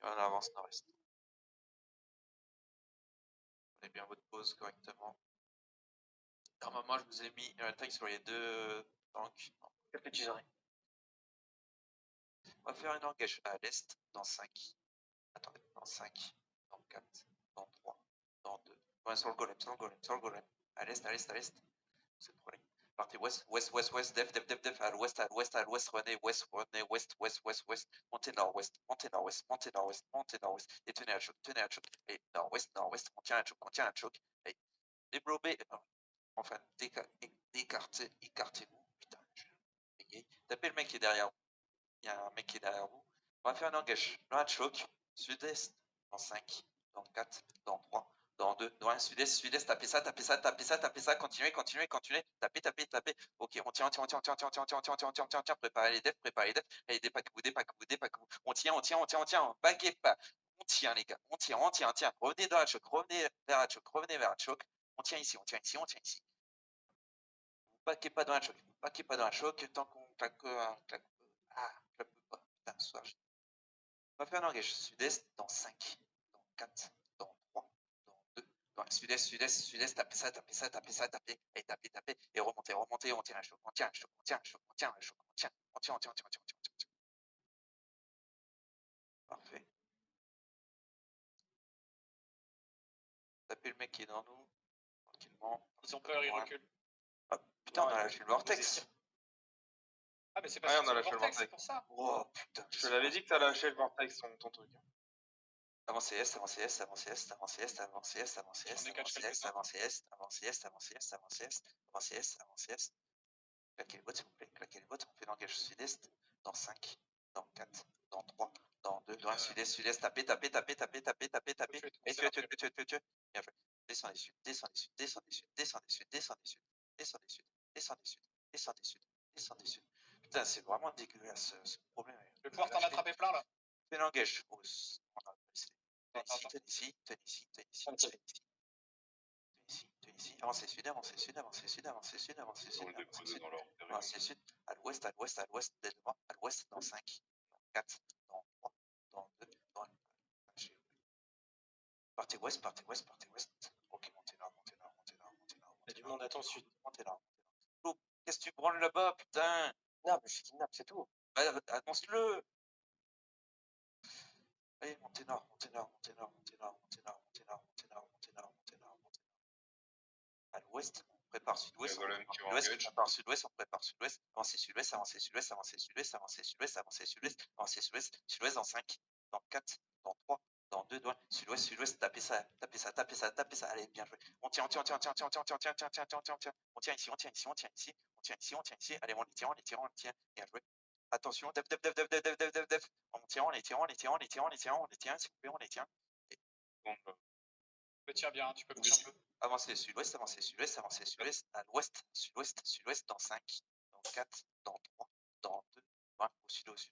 On avance nord-est. Prenez bien votre pause correctement. Normalement, je vous ai mis un attaque sur les deux tanks. Quelques tisaneries. On va faire un engage à l'est dans 5. Attendez, dans 5, dans 4, dans 3, dans 2. Ouais, sur le golem, sur le golem, sur le golem. À l'est, à l'est, à l'est. C'est le problème. Partez ouest, ouest, ouest, ouest, def, def, def, def, à l'ouest, à l'ouest, à l'ouest, revenez ouest, ouest, ouest, ouest, montez nord-ouest, montez nord-ouest, montez nord-ouest, montez nord-ouest, et tenez à choc, et nord-ouest, nord-ouest, on tient à choc, et développez, enfin, écartez-vous, putain, tapez le mec qui est derrière vous, il y a un mec qui est derrière vous, on va faire un engage, là, choc, sud-est, dans 5, dans 4, dans 3, dans 2, dans 1, sud-est, sud-est, tapez ça, tapez ça, tapez ça, tapez ça, continuez, continuez, continuez, tapez, tapez, tapez. Ok, on tient, préparez les defs, allez, dépaquez-vous. On tient, baguez pas. On tient, les gars, on tient. Revenez dans la choc, revenez vers la choc, On tient ici. Vous baquez pas dans la choc, tant qu'on claque pas. Putain, ce soir, on va faire un engage sud-est dans 5, dans 4, dans 3, dans 2, dans sud-est, tapez ça, et tapez, et remontez, on tient la choc, on tient. Parfait. Tapez le mec qui est dans nous, tranquillement. Ils ont peur, ils reculent. Ah, putain, on a lâché le vortex. Ah, mais c'est parce que on a lâché le vortex, c'est pour ça. Oh putain. Je te l'avais dit que t'as lâché le vortex, ton truc. Avancez est. Claquez les bottes, s'il vous plaît. On fait l'engage sud-est dans 5, dans 4, dans 3, dans 2, dans 1, sud-est, tapez. Et tuez. Bien joué. Descendez sud. Putain, c'est vraiment dégueulasse ce problème. Je vais pouvoir t'en attraper plein là. Fais l'engage. Tenez ici. Avancez sud. Avancez sud. À l'ouest, devant. À l'ouest, dans 5, dans 4, dans 3, dans 2, dans 1. Partez ouest. Ok, montez nord. Il y a du monde à ton sud. Montez nord. Oh, qu'est-ce que tu branles là-bas, putain? Non, mais je kidnappe, c'est tout. Bah, annonce-le. Allez, montez nord. À l'ouest, on prépare sud-ouest. On prépare sud-ouest. Avancez sud-ouest. Sud-ouest dans 5, dans 4, dans 3, dans 2, dans 1. Sud-ouest. Tapez ça. Allez, bien joué. On tient. On tient ici. Allez, on les tient. Bien joué. Attention. Def. On les tient. S'il vous plaît, on les tient. Bon, Je tiens bien, tu peux bouger un peu. Avancez sud-ouest, à l'ouest, sud-ouest, dans 5, dans 4, dans 3, dans 2, dans 1,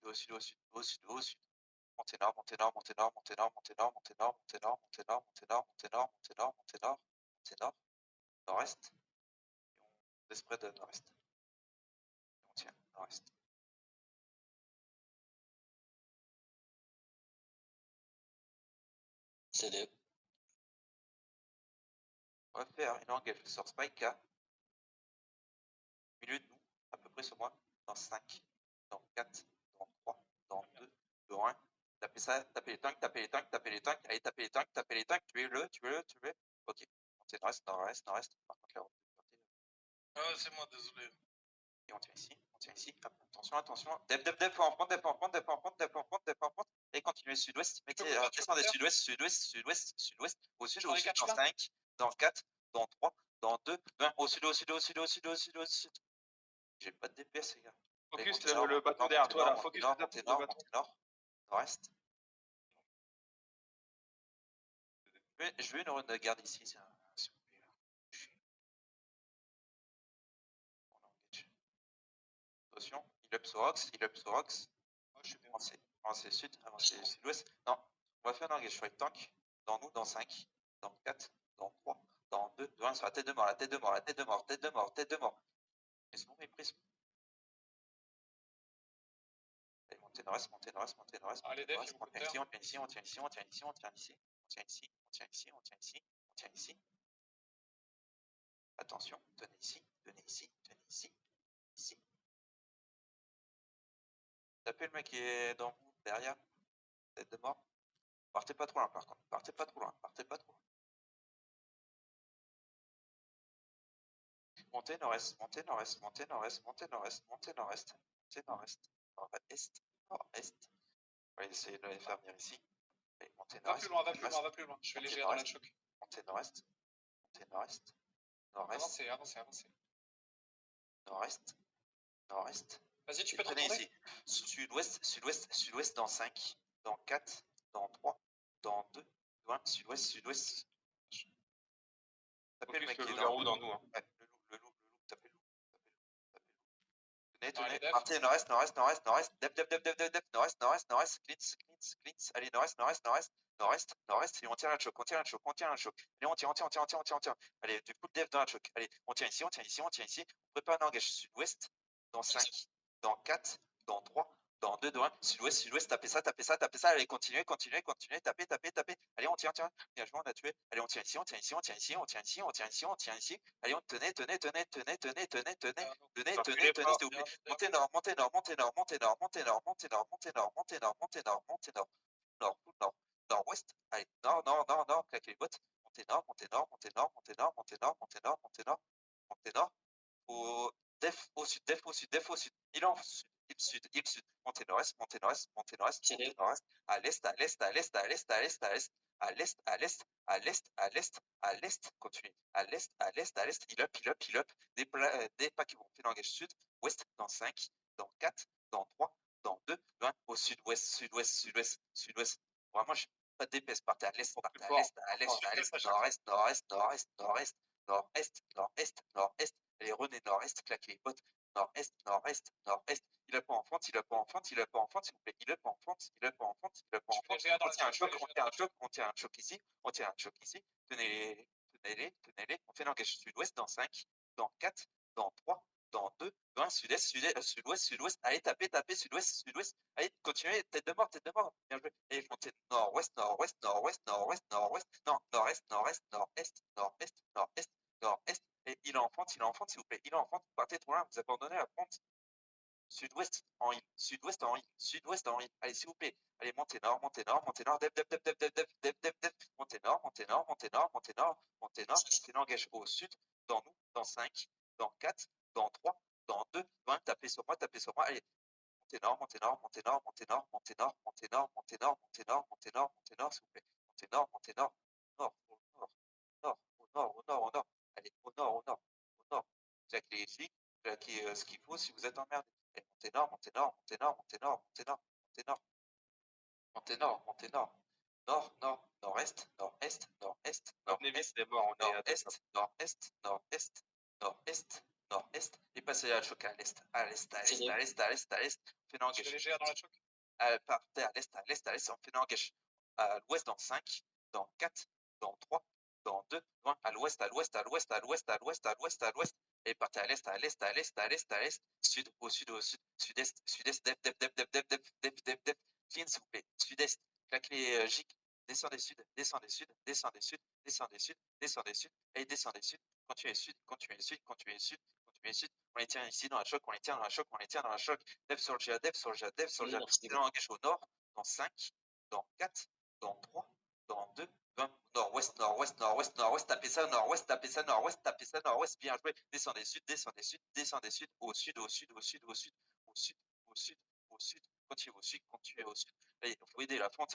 au sud. Montez nord, nord-est, et on spread nord-est. Et on tient, nord-est. CD. On va faire une engage sur Spike A, milieu de nous, à peu près sur moi, dans 5, dans 4, dans 3, dans 2, dans 1. Tapez les tanks. Allez, tapez les tanks. Tuez-le. Ok. Montez nord-est. Par contre, là, ah, c'est moi, désolé. et on tient ici. Hop, attention. Def en front. Et continuez sud-ouest. Descendez sud-ouest. Au sud, dans 5, dans 4, dans 3, dans 2, dans 1. Au sud. J'ai pas de DPS, les gars. Focus le bateau derrière toi, là. Focus le bateau. Nord-est. Je veux une run de garde ici, s'il vous plaît. Attention, il up sur Rox. Moi, je suis bien. Avancez sud-ouest. Non, on va faire un engage sur les tanks. Dans nous, dans 5, dans 4, dans 3, dans 2, dans 1, sur la tête de mort. Et sinon, méprise. Allez, montez nord-est, montez nord-est, montez nord-est, Allez, montez def, nord-est, il vous on tient ici, on tient ici, on tient ici, on tient ici, on tient ici, on tient ici, on tient ici, on tient ici, on tient ici. Attention, tenez ici, tenez ici, tenez ici, ici. Tapez le mec qui est dans vous, derrière, tête de mort. Partez pas trop loin par contre, partez pas trop loin, partez pas trop loin. Montez nord-est, montez nord-est, montez nord-est, montez nord-est, montez nord-est, montez nord-est, nord-est, nord-est. On va essayer de les faire venir ici. Allez, montez Va nord-est, plus loin, va montez plus loin, nord-est, va plus loin. Je fais montez léger dans la nord-est, choc. montez nord-est, montez nord-est, nord-est, Avancez, avancez, avancez. nord-est, nord-est. Vas-y, tu peux te Tenez retourner. ici, sud-ouest, sud-ouest, sud-ouest dans 5, dans 4, dans 3, dans 2, dans 1, sud-ouest, sud-ouest. Tapez le mec Focus qui le est dans loup-garou dans nous. Hein. Ouais, le loup, tapez le loup, tapez le loup, tapez le loup. Tenez, Allez, tenez, def. partez nord-est, nord-est, nord-est, nord-est, dep, nord-est, nord-est, nord-est, cleans. Allez, nord-est, nord-est, nord-est, nord-est, nord-est, et on tient la choc, on tient la choc, on tient la choc. Allez, on tient. Allez, du coup, def dans la choc. Allez, on tient ici, on tient ici, on tient ici. On prépare un engage sud-ouest, dans 5, dans 4, dans 3, dans 2, dans 1, sud-ouest, sud-ouest, tapez ça, allez, continuez, tapez. Allez, on tient, engagement, on a tué. Allez, on tient ici, on tient ici, on tient ici, on tient ici, on tient ici, on tient ici. Allez, on tenez, s'il vous plaît. Montez nord, montez nord, montez nord, montez nord, montez nord, montez nord, montez nord, montez nord, montez nord, montez nord, nord, nord, nord-ouest. Allez, nord, claquez les bottes. Montez nord, montez nord, montez nord, montez nord, montez nord, montez nord, montez nord, montez nord. Au def, au sud, def, au sud, def, au sud. Il en sud, il sud. Montez nord-est, montez nord-est, montez nord-est, montez nord-est. À l'est, à l'est, à l'est, à l'est, à l'est, à l'est. À l'est, à l'est, à l'est, à l'est, à l'est. Continuez. À l'est, à l'est, à l'est. Il up. Des pas qui vont faire langage sud, ouest, dans 5, dans 4, dans 3, dans 2, dans 1, au sud-ouest, sud-ouest, sud-ouest, sud-ouest. Vraiment, je pas de DPS. Partez à l'est, partez à l'est, à l'est, à l'est, nord-est, nord-est, nord-est, nord-est, nord-est, nord-est, nord-est. Allez, René, nord-est, claquez les bottes. Nord-est, nord-est, nord-est. Il a pas en fente, s'il vous plaît. Il a pas en fente. On tient un choc ici, Tenez-les. On fait l'engage sud-ouest dans 5, dans 4, dans 3, dans 2, dans 1, sud-est, sud-ouest. Allez, tapez, sud-ouest. Allez, continuez, tête de mort. Bien joué. Allez, montez nord-ouest. Non, nord-est. Et il enfante, s'il vous plaît. Partez trop loin, vous abandonnez la pente. Sud-ouest en île. Allez, s'il vous plaît. Allez, montez nord. Dep. Montez nord. C'est l'engage au sud, dans nous, dans 5, dans 4, dans 3, dans 2, dans 1. Tapez sur moi. Allez, montez nord, s'il vous plaît. Montez nord. Au nord. Allez, au nord. Claquez ici, claquez ce qu'il faut si vous êtes emmerdé. Montez nord. Nord-est. Et passez à la choc à l'est. On fait Je fais léger dans la choc. partez à l'est. On fait l'engage à l'ouest dans 5, dans 4, dans 3, dans 2, dans 1, à l'ouest. Et partez à l'est. Sud, au sud. Sud-est. Dep. Clean, s'il vous plaît. Sud-est. Claquez les gigs. Descendez sud. Allez, descendez sud. Continuez sud. On les tient ici dans la choc. Dev sur le GA. C'est l'engage au nord. Dans 5, dans 4, dans 3, dans 2, 20. Nord-ouest. Tapez ça, nord-ouest. Bien joué. Descendez sud. Au sud. Continuez au sud. Allez, il faut aider la fente.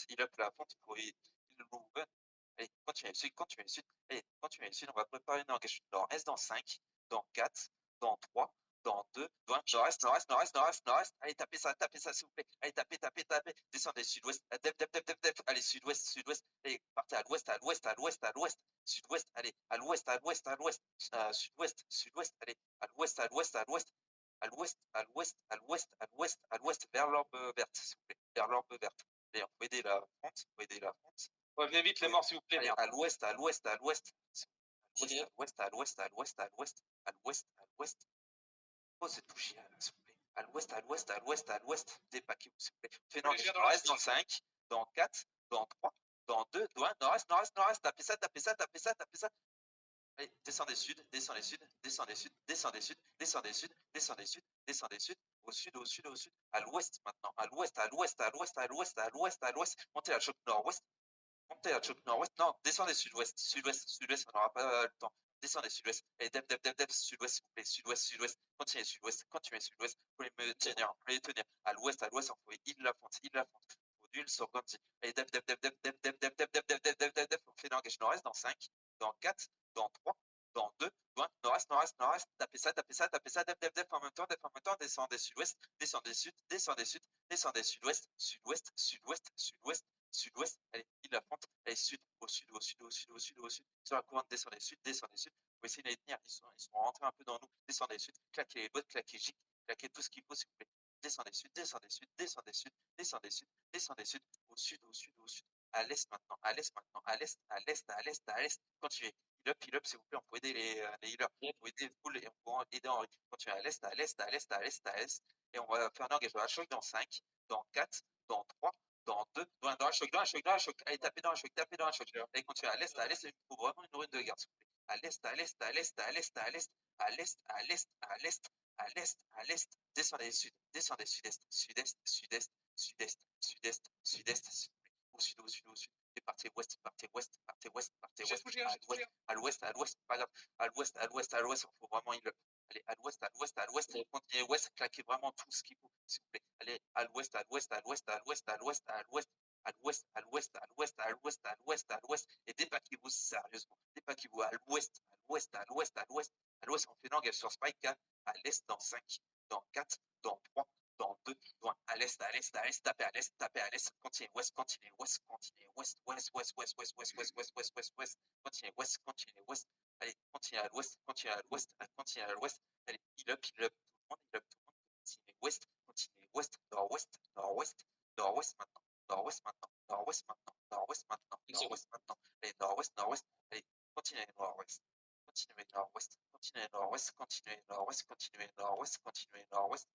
Il up la fente. Il faut aider le mouvement. Allez, continuez le sud. On va préparer une engagement nord-est dans 5, dans 4, dans 3, dans 2, dans 1. Nord-est. Allez, tapez ça, s'il vous plaît. Allez, tapez. Descendez sud-ouest. Dep. Allez, sud-ouest. Allez, partez à l'ouest. Sud-ouest. Allez, à l'ouest. Sud-ouest. Allez, à l'ouest. À l'ouest, vers l'orbe verte, s'il vous plaît. Allez, on peut aider la fente. Revenez vite les morts, s'il vous plaît. Allez, à l'ouest. À l'ouest. Oh, c'est touché, s'il vous plaît. À l'ouest, à l'ouest, à l'ouest, à l'ouest. Dépaquez-vous, s'il vous plaît. Fais Allez, nord-gauche, viens dans nord-est, la dans 5, dans 4, dans 3, dans 2, dans 1, nord-est, nord-est, nord-est. Tapez ça, tapez ça, tapez ça, tapez ça. Allez, descendez sud, descendez sud, descendez sud, descendez sud, descendez sud, descendez sud, descendez sud, au sud, au sud, au sud, à l'ouest maintenant, à l'ouest, à l'ouest, à l'ouest, à l'ouest, à l'ouest, à l'ouest, montez à choc nord-ouest, montez à choc nord-ouest, non, descendez sud-ouest, sud-ouest, sud-ouest, on n'aura pas le temps, descendez sud-ouest, allez, dep, sud-ouest, s'il vous plaît, sud-ouest, sud-ouest, continuez sud-ouest, vous pouvez me tenir, vous pouvez les tenir, à l'ouest, on pouvait île-la-fonte, au nul sur Ganti, allez, on fait l'engage nord-est dans 5, dans 4, dans 3, dans 2, dans 1, nord-est, nord-est, nord-est, tapez ça, en même temps, descendez sud-ouest, descendez sud, descendez sud, descendez sud-ouest, sud-ouest, sud-ouest, sud-ouest, sud-ouest, allez, île-la-fonte, allez, sud, au sud, au sud, au sud, au sud, au sud, sur la couronne, descendez sud, vous pouvez essayer de les tenir, ils sont rentrés un peu dans nous, descendez sud, claquez les bottes, claquez gic, claquez tout ce qu'il faut, s'il vous plaît, descendez sud, descendez sud, descendez sud, descendez sud, descendez sud, au sud, au sud, au sud, à l'est maintenant, à l'est maintenant, à l'est, à l'est, à l'est, à l'est, continuez, heal up, s'il vous plaît, on peut aider les healers, on peut aider full et on peut aider Henri, continuez à l'est, à l'est, à l'est, à l'est, à l'est, et on va faire un engagement à choc dans 5, dans 4, dans 3, dans 2, dans la choc, allez, tapez dans la choc, allez, continuez à l'est, il faut vraiment une rune de garde, s'il vous plaît, à l'est, à l'est, à l'est, à l'est, à l'est, à l'est, à l'est, à l'est, à l'est, à l'est, descendez sud, descendez sud-est, sud-est, sud-est, sud-est, sud-est, sud-est, au sud, au sud, au sud, et partez ouest, partez ouest, partez ouest, partez ouest, à l'ouest, pas grave, à l'ouest, il faut vraiment il allez, à l'ouest, continuez ouest, claquez vraiment tout ce qu'il faut, s'il vous plaît, allez, à l'ouest, à l'ouest, à l'ouest, à l'ouest, à l'ouest, à l'ouest, à l'ouest, à l'ouest, à l'ouest, à l'ouest, à l'ouest, à l'ouest, et dépaquez-vous sérieusement, dépaquez-vous à l'ouest, à l'ouest, à l'ouest, à l'ouest, à l'ouest, on fait une engage sur Spike, à l'est dans 5, dans 4, dans 3, dans 2, dans 1, à l'est, à l'est, à l'est, tapez à l'est, continuez ouest, continuez ouest, continuez ouest, ouest, ouest, ouest, ouest, ouest, ouest, ouest, ouest, ouest, ouest, continuez ouest, continuez ouest, allez, continuez à l'ouest, continuez à l'ouest, continuez à l'ouest, allez, heal up, tout le monde, continuez ouest, nord-ouest, nord-ouest, nord-ouest maintenant, nord-ouest maintenant, nord-ouest maintenant, nord-ouest maintenant, nord-ouest maintenant, allez, nord-ouest, nord-ouest, allez, continuez nord-ouest, continuez nord-ouest, continuez nord-ouest, continuez nord-ouest, continuez nord-ouest, continuez nord-ouest,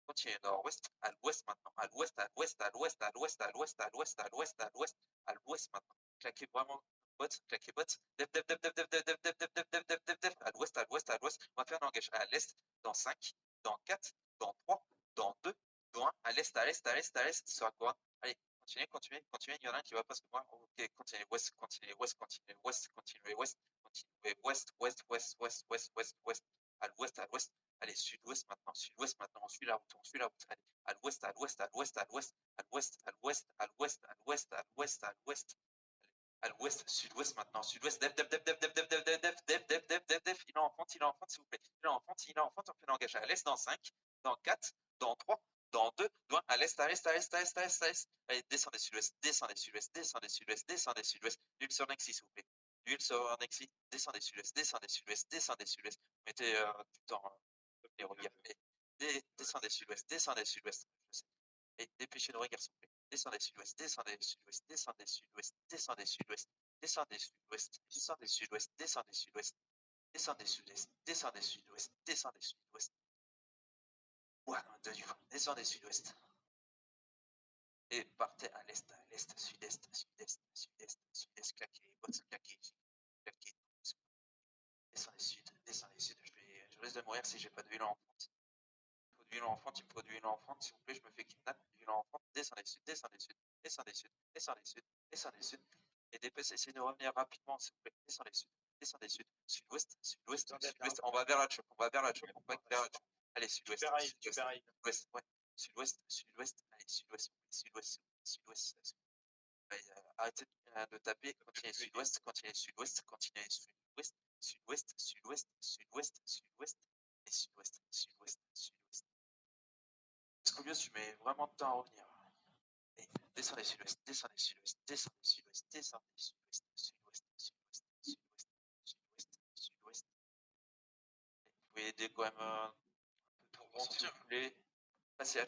continuez nord-ouest, à l'ouest maintenant, à l'ouest, à l'ouest, à l'ouest, à l'ouest, à l'ouest, à l'ouest, à l'ouest, à l'ouest, à l'ouest maintenant, claquez vraiment bot, claquez bot, à l'ouest, à l'ouest, à l'ouest, on va faire un engage à l'est, dans 5, dans 4, dans 3, dans 2, dans 1, à l'est, à l'est, à l'est, à l'est, sur la couronne, allez, continuez, il y en a un qui va pas se moi, ok, continuez ouest, continuez ouest, continuez ouest, continuez ouest, continuez ouest, ouest, ouest, ouest, ouest, ouest, ouest, à l'ouest, allez, sud-ouest maintenant, on suit la route, allez, à l'ouest, à l'ouest, à l'ouest, à l'ouest, à l'ouest, à l'ouest, à l'ouest, à l'ouest, à l'ouest, à l'ouest, à l'ouest, sud-ouest maintenant, sud-ouest, il est en fente, s'il vous plaît, il est en fente, on fait l'engage à l'est dans 5, dans 4, dans 3, dans 2, dans 1, à l'est, à l'est, à l'est, à l'est, à l'est, à l'est, allez, descendez sud-ouest, descendez sud-ouest, descendez sudouest, descendez sud-ouest, l'huile sur Nexi, s'il vous plaît, l'huile sur Nexi, descendez sud-ouest, descendez sud-ouest, descendez sud-ouest, mettez du temps, les regards, descendez sud-ouest, je sais, et dépêchez de regarder, s'il vous plaît. Descendez sud-ouest, descendez sud-ouest, descendez sud-ouest, descendez sud-ouest, descendez sud-ouest, descendez sud-ouest, descendez sud-ouest, descendez sud-est, descendez sud-ouest, descendez sud-ouest. Ouais, descendez sud-ouest. Et partez à l'est, sud-est, sud-est, sud-est, sud-est, claquez les bottes, claquez. Descendez sud, je risque de mourir si j'ai pas de huile en fente. Il me faut de l'huile en fente, s'il vous plaît, je me fais kidnap, l'huile en fente, descendez sud, descendez sud, descendez sud, descendez sud, descendez sud, et essayez de revenir rapidement, s'il vous plaît, descendez sud, sud-ouest, sud-ouest, sud-ouest, on va vers la choc, on va vers la choc, allez, sudouest, sud-ouest, ouais, sud-ouest, sud-ouest, allez, sud-ouest, sud-ouest, sud-ouest, arrêtez de taper, continuez sud-ouest, continuez sud-ouest, continuez sud-ouest, sud-ouest, sud-ouest, sud-ouest, sud-ouest, et sud-ouest, sud-ouest, sud-ouest. Scolios, tu mets vraiment de temps à revenir. Et descendez sud-ouest, descendez sud-ouest, descendez sud-ouest, descendez sud-ouest, sud-ouest, sud-ouest, sud-ouest, sud-ouest, sud-ouest. Vous pouvez aider quand même un peu tout le monde si vous voulez. Passez à